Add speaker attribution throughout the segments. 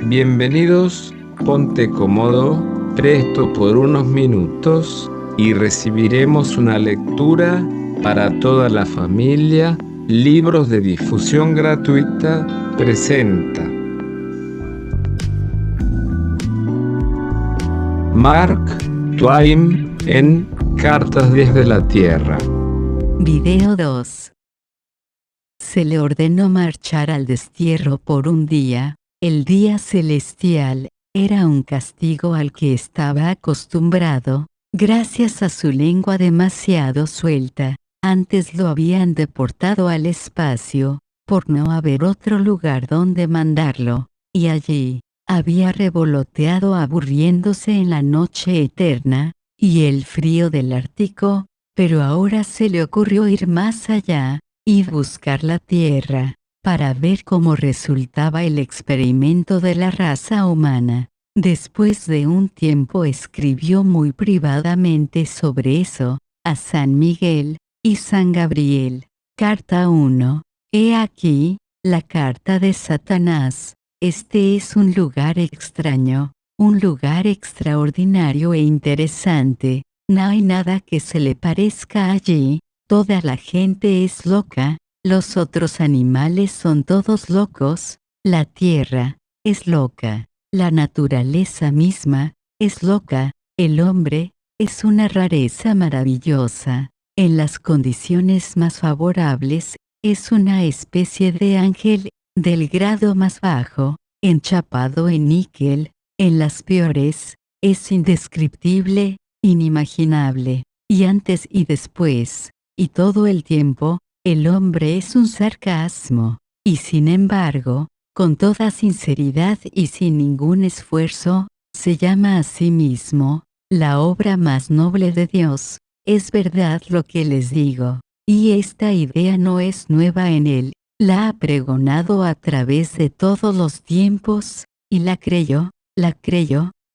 Speaker 1: Bienvenidos, ponte cómodo, presto por unos minutos y recibiremos una lectura para toda la familia. Libros de difusión gratuita presenta Mark Twain en Cartas desde la Tierra.
Speaker 2: Video 2. Se le ordenó marchar al destierro por un día. El día celestial era un castigo al que estaba acostumbrado, gracias a su lengua demasiado suelta. Antes lo habían deportado al espacio, por no haber otro lugar donde mandarlo, y allí había revoloteado aburriéndose en la noche eterna y el frío del Ártico, pero ahora se le ocurrió ir más allá y buscar la Tierra, para ver cómo resultaba el experimento de la raza humana. Después de un tiempo escribió muy privadamente sobre eso, a San Miguel y San Gabriel. Carta 1. He aquí, la carta de Satanás. Este es un lugar extraño, un lugar extraordinario e interesante. No hay nada que se le parezca allí. Toda la gente es loca, los otros animales son todos locos, la tierra es loca, la naturaleza misma es loca, el hombre es una rareza maravillosa. En las condiciones más favorables, es una especie de ángel del grado más bajo, enchapado en níquel. En las peores, es indescriptible, inimaginable, y antes y después, y todo el tiempo, el hombre es un sarcasmo, y sin embargo, con toda sinceridad y sin ningún esfuerzo, se llama a sí mismo la obra más noble de Dios. Es verdad lo que les digo, y esta idea no es nueva en él, la ha pregonado a través de todos los tiempos, y la creyó,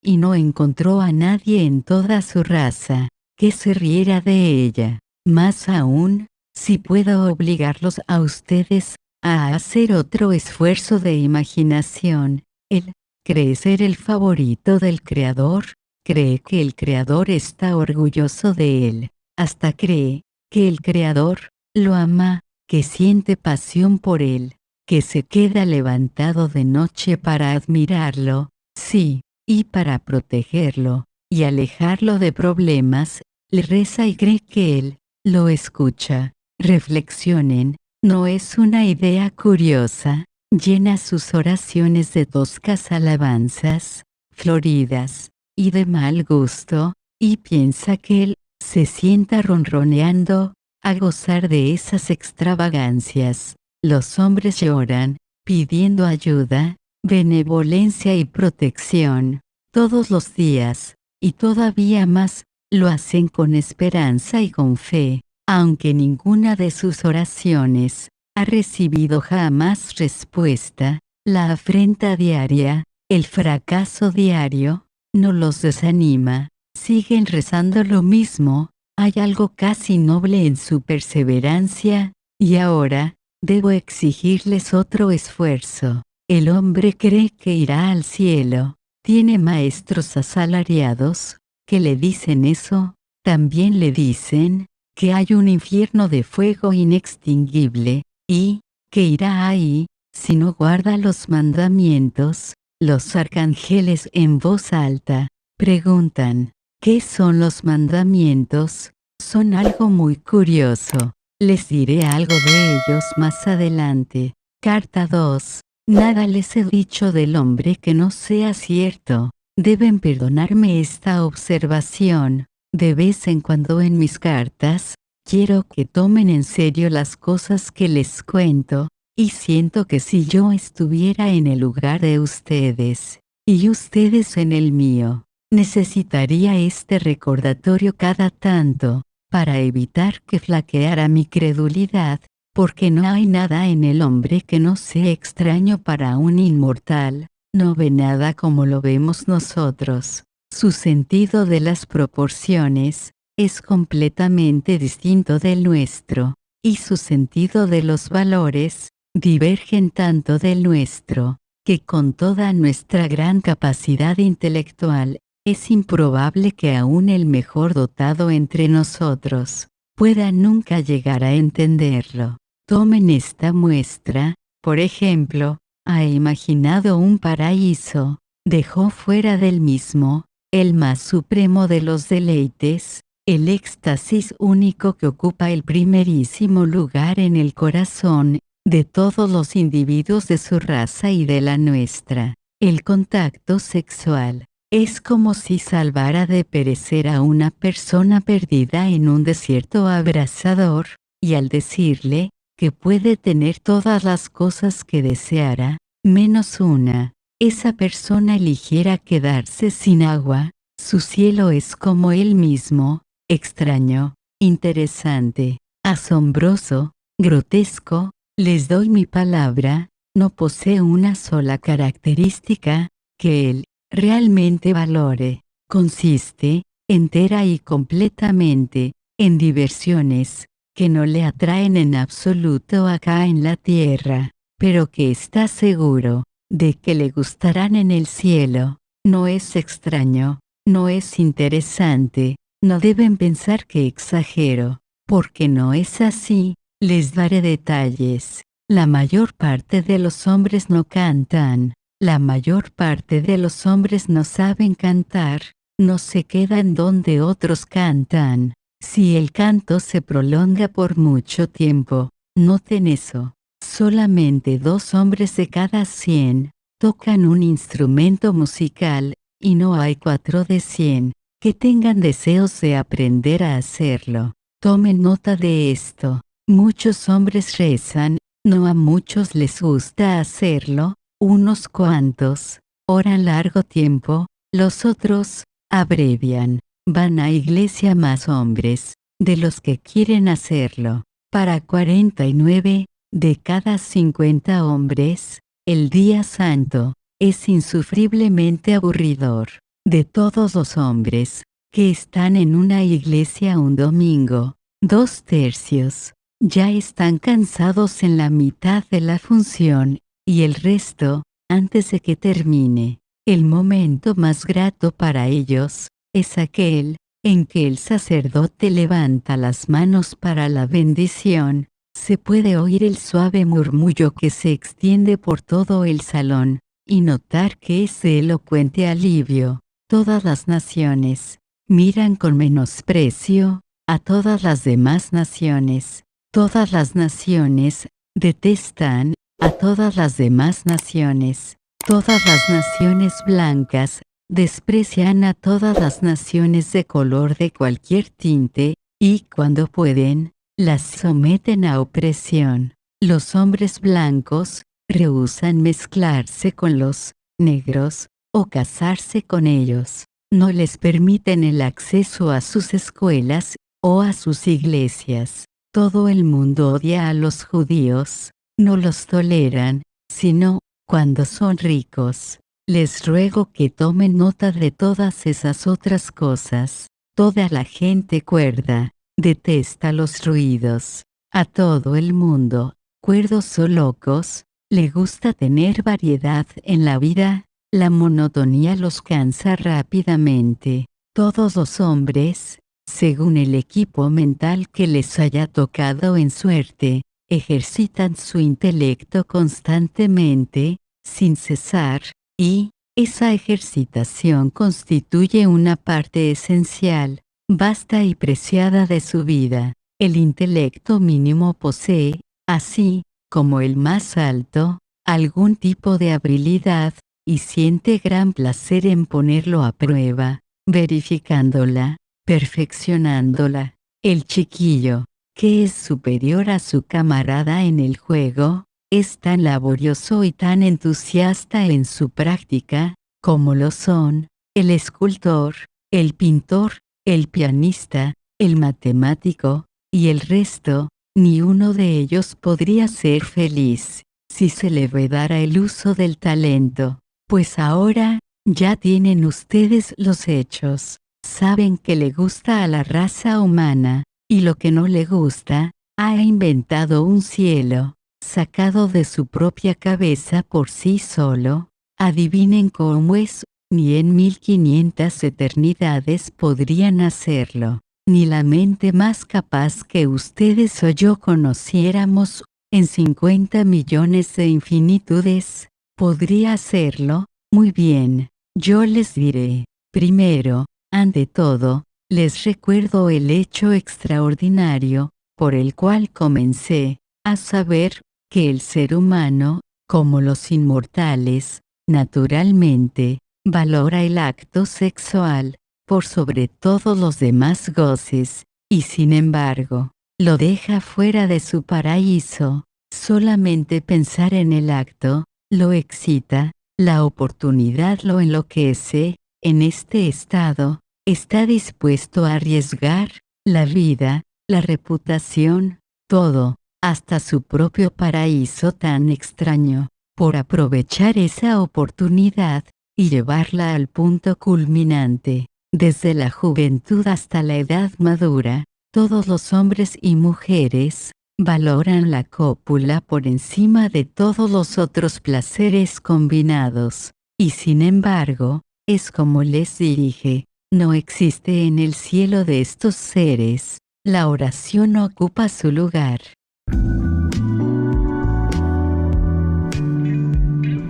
Speaker 2: y no encontró a nadie en toda su raza que se riera de ella. Más aún, si puedo obligarlos a ustedes a hacer otro esfuerzo de imaginación, él cree ser el favorito del Creador, cree que el Creador está orgulloso de él, hasta cree que el Creador lo ama, que siente pasión por él, que se queda levantado de noche para admirarlo, sí, y para protegerlo, y alejarlo de problemas, le reza y cree que él lo escucha. Reflexionen, ¿no es una idea curiosa? Llena sus oraciones de toscas alabanzas, floridas, y de mal gusto, y piensa que él se sienta ronroneando, a gozar de esas extravagancias. Los hombres lloran, pidiendo ayuda, benevolencia y protección, todos los días, y todavía más, lo hacen con esperanza y con fe, aunque ninguna de sus oraciones ha recibido jamás respuesta. La afrenta diaria, el fracaso diario, no los desanima, siguen rezando lo mismo. Hay algo casi noble en su perseverancia, y ahora, debo exigirles otro esfuerzo. El hombre cree que irá al cielo, tiene maestros asalariados, que le dicen eso, también le dicen que hay un infierno de fuego inextinguible, y que irá ahí, si no guarda los mandamientos. Los arcángeles en voz alta preguntan, ¿qué son los mandamientos? Son algo muy curioso. Les diré algo de ellos más adelante. Carta 2. Nada les he dicho del hombre que no sea cierto. Deben perdonarme esta observación. De vez en cuando en mis cartas, quiero que tomen en serio las cosas que les cuento, y siento que si yo estuviera en el lugar de ustedes, y ustedes en el mío, necesitaría este recordatorio cada tanto, para evitar que flaqueara mi credulidad, porque no hay nada en el hombre que no sea extraño para un inmortal, no ve nada como lo vemos nosotros. Su sentido de las proporciones es completamente distinto del nuestro, y su sentido de los valores divergen tanto del nuestro, que con toda nuestra gran capacidad intelectual, es improbable que aún el mejor dotado entre nosotros pueda nunca llegar a entenderlo. Tomen esta muestra, por ejemplo, ha imaginado un paraíso, dejó fuera del mismo, el más supremo de los deleites, el éxtasis único que ocupa el primerísimo lugar en el corazón de todos los individuos de su raza y de la nuestra. El contacto sexual es como si salvara de perecer a una persona perdida en un desierto abrasador, y al decirle que puede tener todas las cosas que deseara, menos una, esa persona eligiera quedarse sin agua, su cielo es como él mismo, extraño, interesante, asombroso, grotesco, les doy mi palabra, no posee una sola característica que él realmente valore. Consiste, entera y completamente, en diversiones que no le atraen en absoluto acá en la tierra, pero que está seguro de que le gustarán en el cielo. No es extraño, no es interesante, no deben pensar que exagero, porque no es así. Les daré detalles. La mayor parte de los hombres no cantan. La mayor parte de los hombres no saben cantar. No se quedan donde otros cantan. Si el canto se prolonga por mucho tiempo, noten eso. Solamente 2 hombres de cada 100 tocan un instrumento musical, y no hay 4 de 100 que tengan deseos de aprender a hacerlo. Tomen nota de esto. Muchos hombres rezan, no a muchos les gusta hacerlo, unos cuantos oran largo tiempo, los otros abrevian. Van a iglesia más hombres de los que quieren hacerlo. Para 49 de cada 50 hombres, el día santo es insufriblemente aburridor. De todos los hombres que están en una iglesia un domingo, 2/3 ya están cansados en la mitad de la función, y el resto, antes de que termine. El momento más grato para ellos es aquel en que el sacerdote levanta las manos para la bendición. Se puede oír el suave murmullo que se extiende por todo el salón, y notar que ese elocuente alivio. Todas las naciones miran con menosprecio a todas las demás naciones. Todas las naciones detestan a todas las demás naciones. Todas las naciones blancas desprecian a todas las naciones de color de cualquier tinte, y cuando pueden, las someten a opresión. Los hombres blancos rehúsan mezclarse con los negros o casarse con ellos. No les permiten el acceso a sus escuelas o a sus iglesias. Todo el mundo odia a los judíos, no los toleran, sino cuando son ricos. Les ruego que tomen nota de todas esas otras cosas. Toda la gente cuerda detesta los ruidos. A todo el mundo, cuerdos o locos, le gusta tener variedad en la vida. La monotonía los cansa rápidamente. Todos los hombres, según el equipo mental que les haya tocado en suerte, ejercitan su intelecto constantemente, sin cesar, y esa ejercitación constituye una parte esencial, vasta y preciada de su vida. El intelecto mínimo posee, así como el más alto, algún tipo de habilidad, y siente gran placer en ponerlo a prueba, verificándola, perfeccionándola. El chiquillo, que es superior a su camarada en el juego, es tan laborioso y tan entusiasta en su práctica, como lo son el escultor, el pintor, el pianista, el matemático, y el resto. Ni uno de ellos podría ser feliz si se le vedara el uso del talento. Pues ahora, ya tienen ustedes los hechos. Saben que le gusta a la raza humana, y lo que no le gusta, ha inventado un cielo. sacado de su propia cabeza por sí solo. Adivinen cómo es, ni en 1500 eternidades podrían hacerlo, ni la mente más capaz que ustedes o yo conociéramos, en 50 millones de infinitudes, podría hacerlo. Muy bien, yo les diré. Primero, ante todo, les recuerdo el hecho extraordinario, por el cual comencé, a saber, que el ser humano, como los inmortales, naturalmente, valora el acto sexual, por sobre todos los demás goces, y sin embargo, lo deja fuera de su paraíso. Solamente pensar en el acto, lo excita, la oportunidad lo enloquece. En este estado, está dispuesto a arriesgar la vida, la reputación, todo, hasta su propio paraíso tan extraño, por aprovechar esa oportunidad y llevarla al punto culminante. Desde la juventud hasta la edad madura, todos los hombres y mujeres valoran la cópula por encima de todos los otros placeres combinados, y sin embargo, es como les dije, no existe en el cielo de estos seres, la oración ocupa su lugar.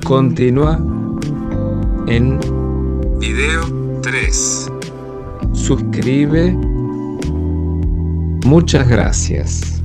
Speaker 1: Continúa en video 3. Suscribe. Muchas gracias.